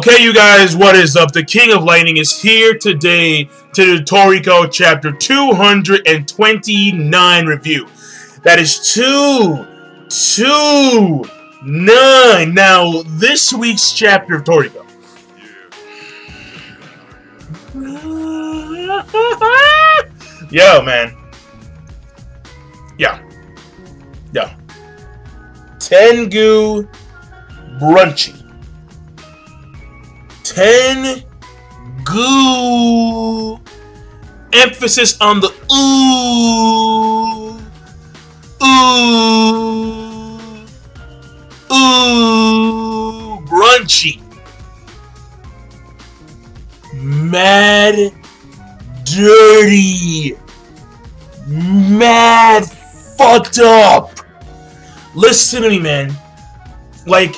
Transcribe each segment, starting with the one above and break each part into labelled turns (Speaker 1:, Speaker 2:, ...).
Speaker 1: Okay, you guys, what is up? The King of Lightning is here today to do Toriko Chapter 229 review. That is 229. Now, this week's chapter of Toriko. Yo, man. Yo. Tengu Brunchy. Tengu. Emphasis on the ooh. Brunchy. Mad dirty. Mad fucked up. Listen to me, man. Like,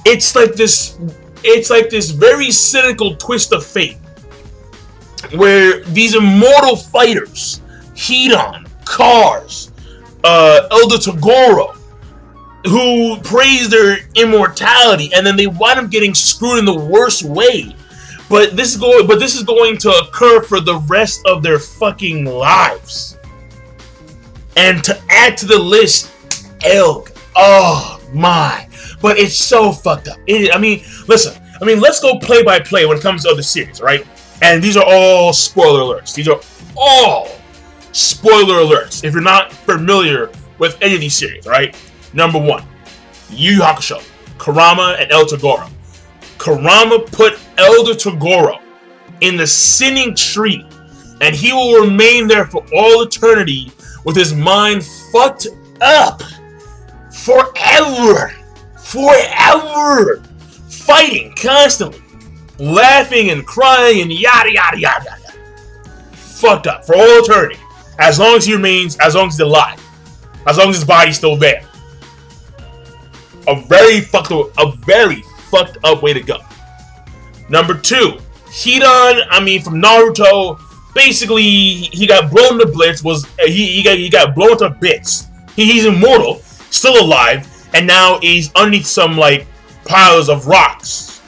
Speaker 1: it's like this very cynical twist of fate where these immortal fighters, Hidan, Cars, Elder Togoro, who praise their immortality, and then they wind up getting screwed in the worst way. But this is going to occur for the rest of their fucking lives. And to add to the list, Elg. Oh my! But it's so fucked up. I mean, listen. I mean, let's go play by play when it comes to the series, right? And these are all spoiler alerts. These are all spoiler alerts. If you're not familiar with any of these series, right? Number 1, Yu Yu Hakusho, Kurama and Elder Togoro. Kurama put Elder Togoro in the sinning tree, and he will remain there for all eternity with his mind fucked up forever. Fighting constantly, laughing and crying and yada yada yada yada. Fucked up for all eternity. As long as he remains, as long as he's alive, as long as his body's still there. A very fucked up way to go. Number 2, Hidan, from Naruto. Basically, he got blown to bits. He got blown to bits. He's immortal, still alive, and now he's underneath some like piles of rocks,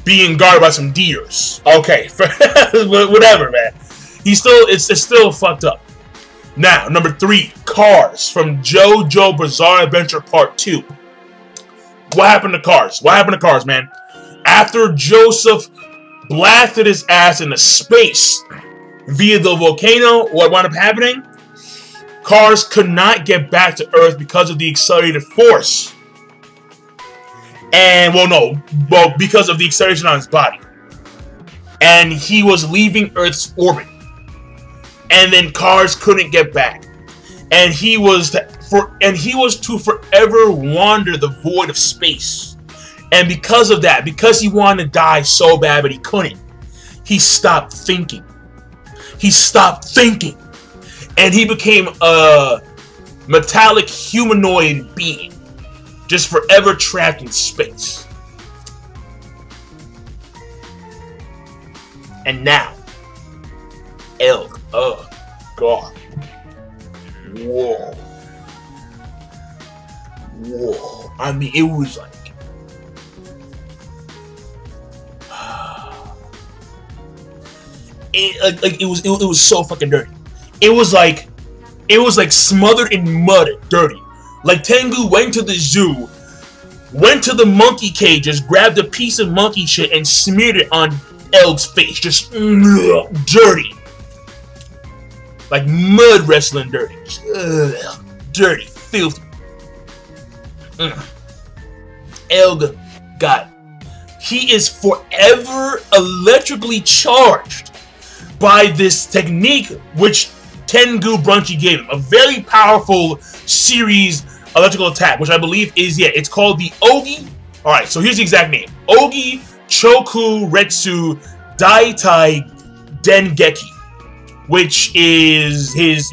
Speaker 1: being guarded by some deers. Okay, whatever, man. It's still fucked up. Now, number 3, Cars from JoJo Bizarre Adventure Part 2. What happened to Cars? What happened to Cars, man? After Joseph blasted his ass into space via the volcano, what wound up happening? Cars could not get back to Earth because of the accelerated force. And, because of the acceleration on his body. And he was leaving Earth's orbit. And then Cars couldn't get back. And he was to forever wander the void of space. And because of that, because he wanted to die so bad but he couldn't, he stopped thinking. And he became a metallic humanoid being, just forever trapped in space. And now, Elg. Oh, God. Whoa. I mean, it was like... It was so fucking dirty. It was like smothered in mud, dirty. Like Tengu went to the zoo, went to the monkey cages, grabbed a piece of monkey shit and smeared it on Elg's face, just dirty. Like mud wrestling dirty. Dirty, filthy. Elg he is forever electrically charged by this technique which Tengu Brunchy gave him. A very powerful series electrical attack, which I believe is, it's called the Ogi. Alright, so here's the exact name. Ogi Choku Retsu Daitai Dengeki, which is his,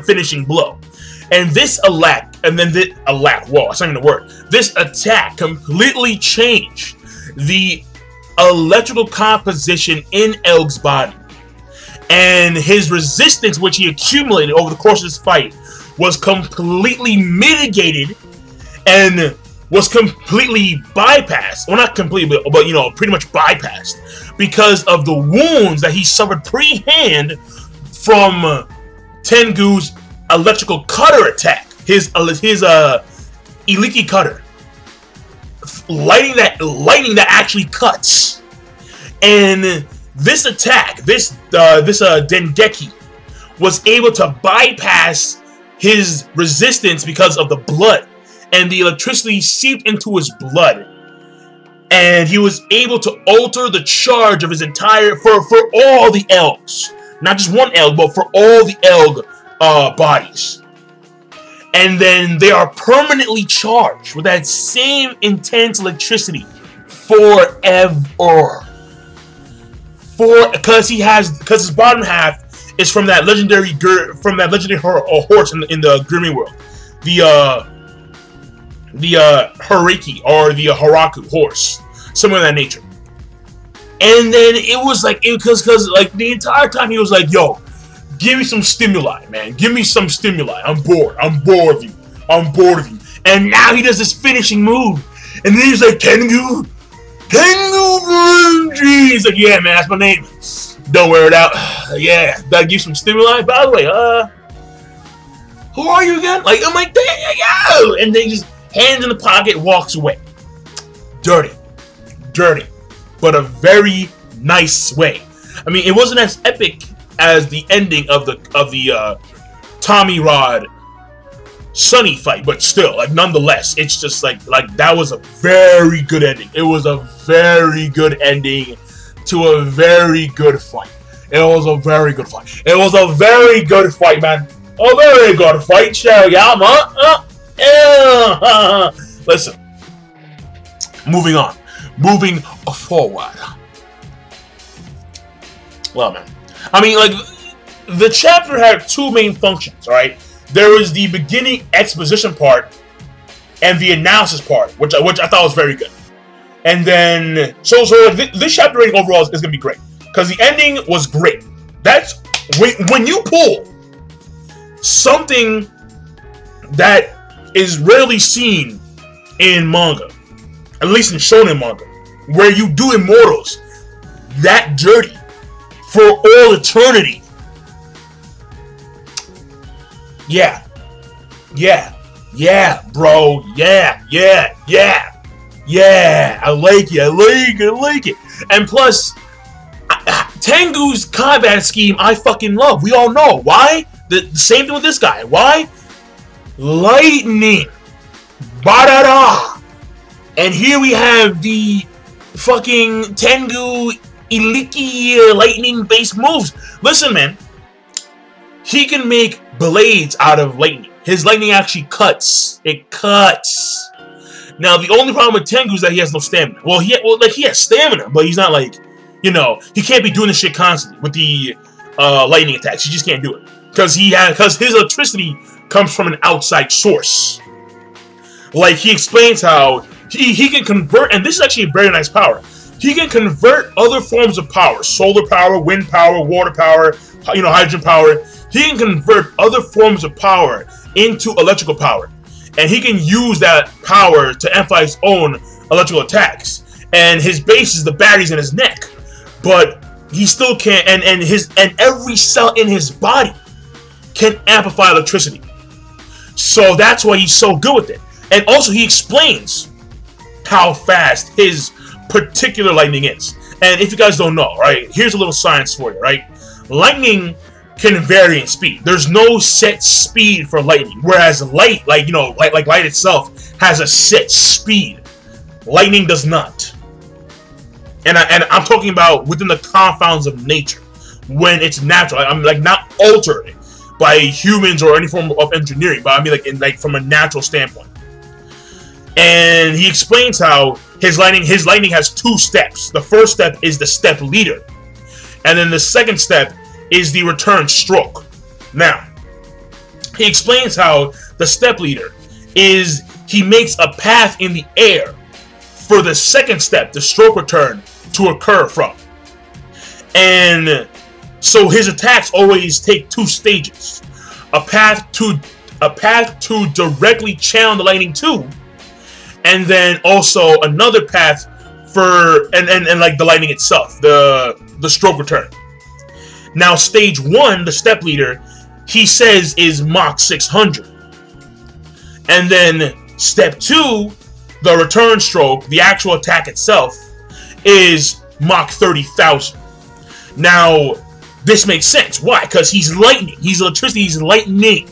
Speaker 1: finishing blow. And this whoa, that's not even a word. This attack completely changed the electrical composition in Elg's body. And his resistance, which he accumulated over the course of this fight, was completely mitigated and was completely bypassed. Well, not completely, but you know, pretty much bypassed because of the wounds that he suffered pre-hand from Tengu's electrical cutter attack. His Iliki cutter, lightning that actually cuts. And this attack, this Dengeki, was able to bypass his resistance because of the blood, and the electricity seeped into his blood, and he was able to alter the charge of his entire for all the Elgs, not just one Elg, but for all the Elg bodies. And then they are permanently charged with that same intense electricity forever. Because his bottom half is from that legendary horse in the Grimmy world, the Hariki or the Haraku horse, something of that nature. And then it was like, because like the entire time he was like, yo, give me some stimuli, man. Give me some stimuli. I'm bored. I'm bored of you. I'm bored of you. And now he does this finishing move. And then he's like, Tengu Vs. He's like, yeah, man, that's my name. Don't wear it out. Yeah, gotta give you some stimuli. By the way, who are you again? Like, I'm like, yo! And then he just hands in the pocket, walks away. Dirty. But a very nice way. I mean, it wasn't as epic as the ending of the Tommy Rod Sunny fight, but still, like, nonetheless, it's just like that was a very good ending. It was a very good ending to a very good fight. It was a very good fight. It was a very good fight, man. A very good fight, shall we? Listen. Moving on. Moving forward. Well, man. I mean, like, the chapter had two main functions, alright? There was the beginning exposition part and the analysis part, which I thought was very good. And then, so like, this chapter rating overall is going to be great. Because the ending was great. That's, when you pull something that is rarely seen in manga, at least in shonen manga, where you do immortals that dirty for all eternity. Yeah, bro. Yeah. I like it. And plus, Tengu's combat scheme, I fucking love. We all know why. The same thing with this guy. Why? Lightning. Ba-da-da. And here we have the fucking Tengu Iliki lightning-based moves. Listen, man. He can make blades out of lightning. His lightning actually cuts. It cuts. Now, the only problem with Tengu is that he has no stamina. Well, he has stamina, but he's not like, you know, he can't be doing this shit constantly with the lightning attacks. He just can't do it. Because his electricity comes from an outside source. Like, he explains how he can convert, and this is actually a very nice power. He can convert other forms of power. Solar power, wind power, water power, you know, hydrogen power. He can convert other forms of power into electrical power. And he can use that power to amplify his own electrical attacks. And his base is the batteries in his neck. But he still can't, and every cell in his body can amplify electricity. So that's why he's so good with it. And also he explains how fast his particular lightning is. And if you guys don't know, right, here's a little science for you, right? Lightning can vary in speed. There's no set speed for lightning, whereas light, like, you know, like light itself has a set speed. Lightning does not. And I'm talking about within the confounds of nature, when it's natural. I'm like not altered by humans or any form of engineering, but I mean like from a natural standpoint. And he explains how his lightning has two steps. The first step is the step leader, and then the second step is the return stroke. Now, he explains how the step leader is he makes a path in the air for the second step, the stroke return, to occur from. And so his attacks always take two stages. A path to directly channel the lightning to, and then also another path for and like the lightning itself, the stroke return. Now stage 1, the step leader, he says is Mach 600, and then step 2, the return stroke, the actual attack itself, is Mach 30,000. Now this makes sense. Why? Because he's lightning, he's electricity, he's lightning.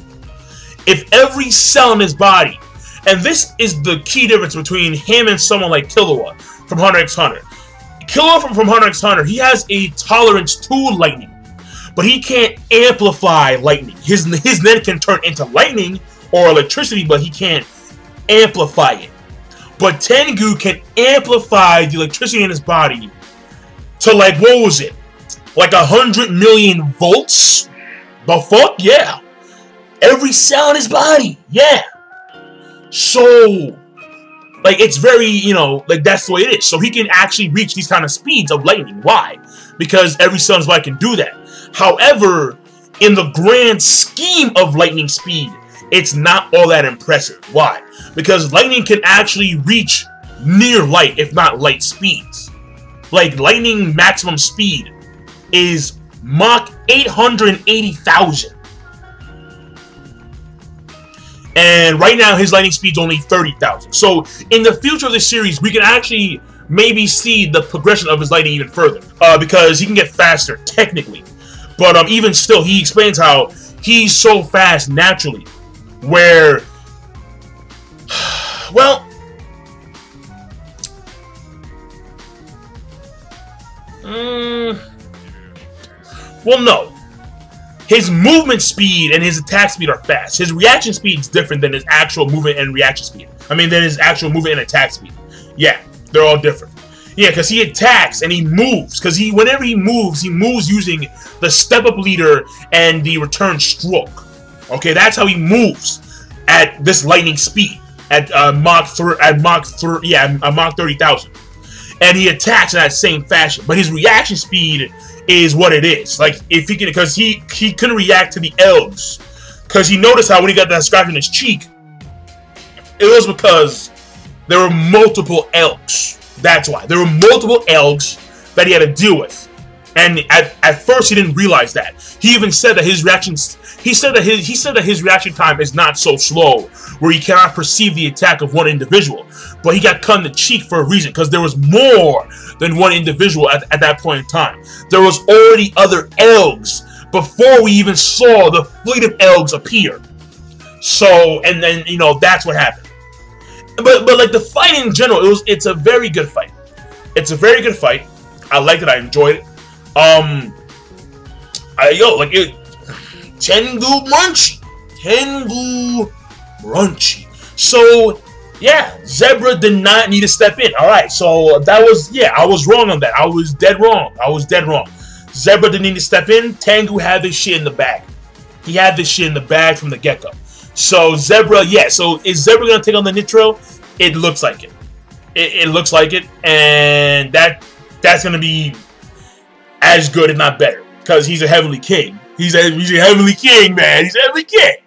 Speaker 1: If every cell in his body, and this is the key difference between him and someone like Killua from Hunter x Hunter. Killua from Hunter x Hunter, he has a tolerance to lightning, but he can't amplify lightning. His net can turn into lightning or electricity, but he can't amplify it. But Tengu can amplify the electricity in his body to, like, what was it? Like 100 million volts? The fuck? Yeah. Every cell in his body. Yeah. So, like, it's very, you know, like, that's the way it is. So he can actually reach these kind of speeds of lightning. Why? Because every cell in his body can do that. However, in the grand scheme of lightning speed, it's not all that impressive. Why? Because lightning can actually reach near light, if not light speeds. Like, lightning maximum speed is Mach 880,000. And right now, his lightning speed's only 30,000. So, in the future of this series, we can actually maybe see the progression of his lightning even further. Because he can get faster, technically. But even still, he explains how he's so fast naturally. Where, well, no. His movement speed and his attack speed are fast. His reaction speed is different than his actual movement and reaction speed. I mean, than his actual movement and attack speed. Yeah, they're all different. Yeah, because he attacks and he moves. Because whenever he moves using the step-up leader and the return stroke. Okay, that's how he moves at this lightning speed at Mach 30,000. And he attacks in that same fashion. But his reaction speed is what it is. Like, if he can, because he couldn't react to the Elgs, because he noticed how when he got that scratch in his cheek, it was because there were multiple Elgs. That's why there were multiple Elgs that he had to deal with, and at first he didn't realize that. He even said that his reactions. He said that his reaction time is not so slow, where he cannot perceive the attack of one individual. But he got cut in the cheek for a reason, because there was more than one individual at that point in time. There was already other Elgs before we even saw the fleet of Elgs appear. So, and then, you know, that's what happened. But like, the fight in general, it's a very good fight. It's a very good fight. I liked it. I enjoyed it. Tengu Brunchy. So, yeah, Zebra did not need to step in. Alright, so that was, yeah, I was wrong on that. I was dead wrong. Zebra didn't need to step in. Tengu had this shit in the bag. He had this shit in the bag from the get-go. So, Zebra, yeah, so is Zebra going to take on the Nitro? It looks like it. It looks like it, and that's going to be as good, if not better, because he's a Heavenly King. He's a Heavenly King, man. He's a Heavenly King.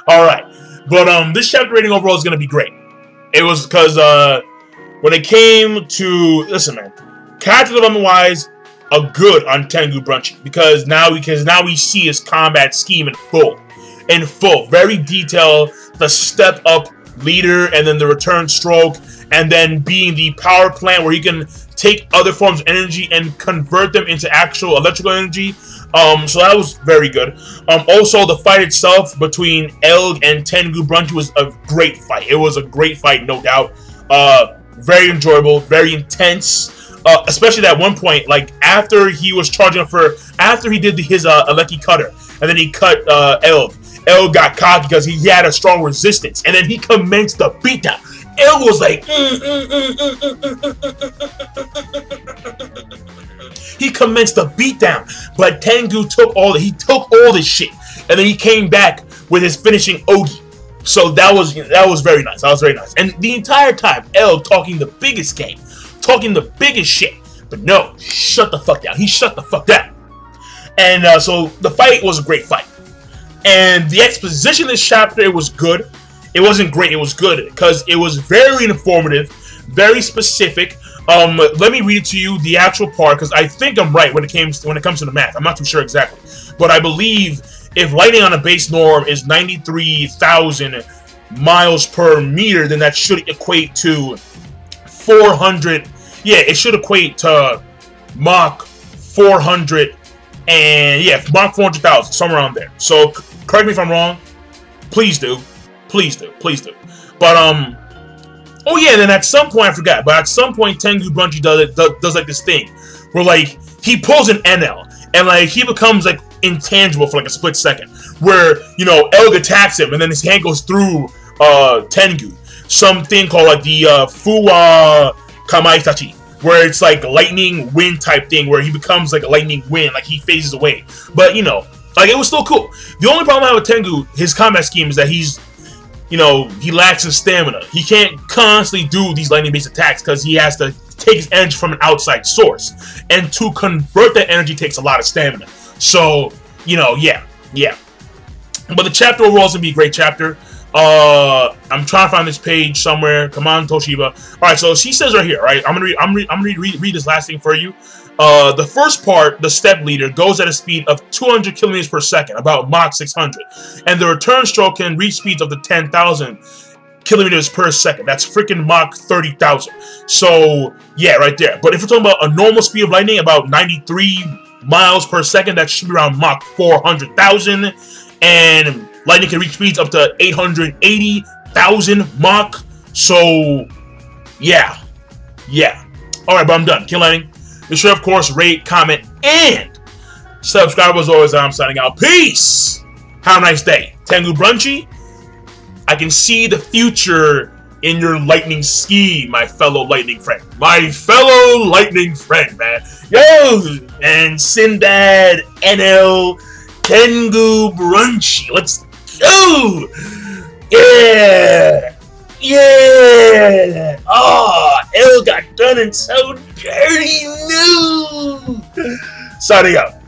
Speaker 1: Alright. But this chapter rating overall is going to be great. It was because when it came to, listen, man, character development wise, a good on Tengu Brunchy, because now we see his combat scheme in full, very detailed. The step up leader, and then the return stroke, and then being the power plant where he can take other forms of energy and convert them into actual electrical energy. So that was very good. Also, the fight itself between Elg and Tengu Brunchy was a great fight. It was a great fight, no doubt. Very enjoyable, very intense. Especially at one point, like, after he was charging after he did his Aleki cutter, and then he cut Elg. Elg got cocky because he had a strong resistance, and then he commenced the beatdown. Elg was like, He commenced the beatdown, but Tengu took all this shit, and then he came back with his finishing Ogi. So that was very nice. That was very nice. And the entire time, Elg talking the biggest game, talking the biggest shit, but no, shut the fuck down. He shut the fuck down. And so the fight was a great fight. And the exposition of this chapter, it was good. It wasn't great. It was good because it was very informative, very specific. Let me read it to you, the actual part, because I think I'm right when it comes to the math. I'm not too sure exactly, but I believe if lightning on a base norm is 93,000 miles per meter, then that should equate to 400. Yeah, it should equate to Mach 400, and yeah, Mach 400,000, somewhere around there. So correct me if I'm wrong. Please do, please do, please do. But oh yeah, then at some point I forgot. But at some point, Tengu Brunchy does like this thing where like he pulls an NL and like he becomes like intangible for like a split second. Where you know Elg attacks him and then his hand goes through Tengu. Something called like the Fuwa Kamaitachi, where it's like lightning wind type thing, where he becomes like a lightning wind, like he phases away. But you know, like it was still cool. The only problem I have with Tengu, his combat scheme, is that he's, you know, he lacks in stamina. He can't constantly do these lightning-based attacks because he has to take his energy from an outside source, and to convert that energy takes a lot of stamina. So you know, yeah. But the chapter overall is gonna be a great chapter. I'm trying to find this page somewhere. Come on, Toshiba. All right, so she says right here, right? I'm gonna read this last thing for you. The first part, the step leader, goes at a speed of 200 kilometers per second, about Mach 600, and the return stroke can reach speeds of the 10,000 kilometers per second. That's freaking Mach 30,000. So yeah, right there. But if we're talking about a normal speed of lightning, about 93 miles per second, that should be around Mach 400,000, and lightning can reach speeds up to 880,000 Mach. So, yeah. Alright, but I'm done. Kill lightning. Be sure, of course, rate, comment, and subscribe. As always, I'm signing out. Peace! Have a nice day. Tengu Brunchy, I can see the future in your lightning ski, my fellow lightning friend. My fellow lightning friend, man. Yo! And Sinbad, NL, Tengu Brunchy. Let's go! Yeah! Oh, El got done and so dirty. No! Signing out.